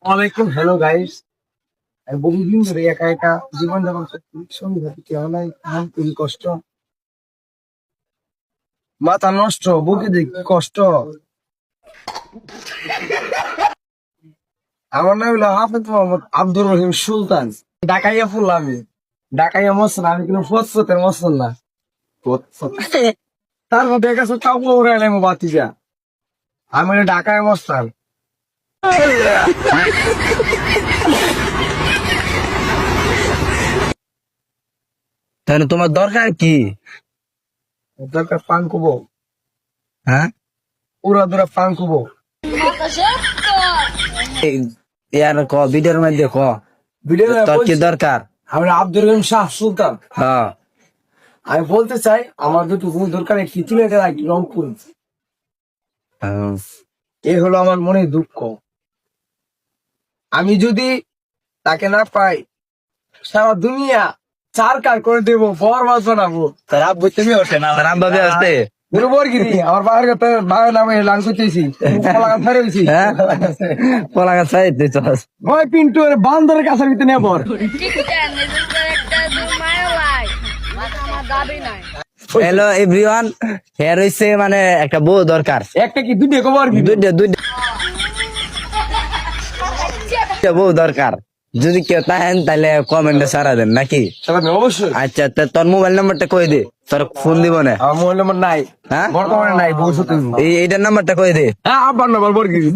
ওয়ালাইকুম hello guys. আমি বহুদিন ধরে একা একা জীবন যাপন করছি, সঙ্গী সাথী কেউ নাই, মন খুবই কষ্ট, মাথা নষ্ট, বুকে দেখি কষ্ট। আমার নাম হলো হাফেজ মোহাম্মদ আব্দুর রহিম সুলতান। ঢাকাইয়া ফুল আমি, ঢাকাইয়া মসল, আমি কিন্তু ফসফতের মসল না। তার মধ্যে কাছে কাপড় উড়াইলাম বাতিজা, আমি হলো ঢাকায় মস্তান। তাহলে তোমার দরকার কি? দরকার পান কুবো, হ্যাঁ, উড়া দুরা পান কুবো। ইয়ার ক ভিডিওর মধ্যে ক ভিডিও তোর কি দরকার? আমি আব্দুর রহিম শাহ সুলতান। হ্যাঁ, আমি বলতে চাই আমার দুটো দরকার, একটি সিলেটে একটি রংপুর। এই হলো আমার মনে দুঃখ। আমি যদি তাকে না পাই, সারা দুনিয়া চারকার করে দেবো, বরবাদ বানাবো। তোর আব্বু তুমি ওঠে না, তোর আব্বা বে আসতে বরগিরি আমার বাবার কথা, বাবার নামে লাল করতেছি, হ্যাঁ, পলা গাছ চাইতে চস। ওই পিন্টু বান্দরের কাছের ভিতরে নেব। হ্যালো এভরিওয়ান, হেয়ার হইছে মানে একটা বউ দরকার। একটা কি দুটো খবর কি? দুইটা বউ দরকার। যদি কেউ তাহেন তাহলে কমেন্টে সারা দেন নাকি? অবশ্যই। আচ্ছা, তোর মোবাইল নাম্বারটা কই দে, তোর ফোন দিব না। আমার মোবাইল নম্বর নাই, হ্যাঁ, বর্তমানে নাই, ভবিষ্যতে দিব। এইটার নাম্বারটা কই দে। হ্যাঁ, আব্বার নম্বর বরগিরি।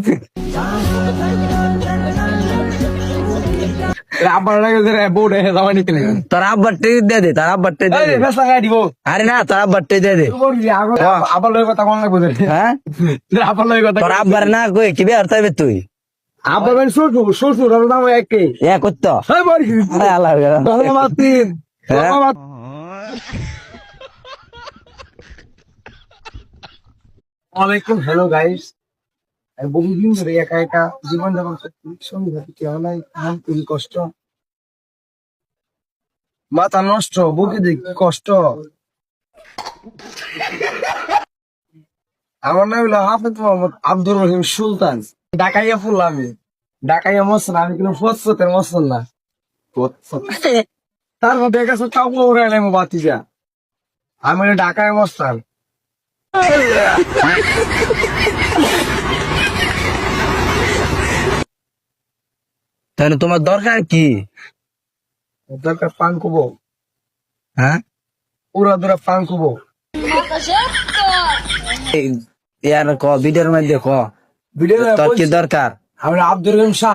আব্বার লাগে বউটা জামা নিতে নেই। তোর আব্বার টেক দিয়ে দে, তোর আব্বার টেক দিয়ে দে। ফেসলা গায়ে দিব। আরে না, তোর আব্বার টেক দিয়ে দে। আবার লয় কথা কোন লাগবে? হ্যাঁ, আবার লয় কথা। তোর আব্বার না কই কি বিয়ার চাইবে তুই? আবার মানে শ্বশুর শ্বশুর দাম একে। এ করতো বরগিরি আল্লাহ মাতিন। হ্যাঁ? ওয়ালাইকুম হ্যালো গাইস। আমি বহুদিন ধরে একা একা জীবন যাপন করছি, সঙ্গী সাথী কেউ নাই, মন খুবই কষ্ট, মাথা নষ্ট, বুকে দেখি কষ্ট। আমার নাম হলো হাফেজ মোহাম্মদ আব্দুর রহিম সুলতান। ঢাকাইয়া ফুল আমি, ঢাকাইয়া মসল, আমি কিন্তু ফসফতের মসল না। তার মধ্যে কাছে কাপড় উড়াইলাম বাতিজা, আমি হলো ঢাকায় মস্তান। তাহলে তোমার দরকার কি? দরকার পান কুবো, হ্যাঁ, উড়া দুরা পান কুবো। ইয়ার ক ভিডিওর মধ্যে ক ভিডিও তোর কি দরকার? আমি আব্দুর রহিম শাহ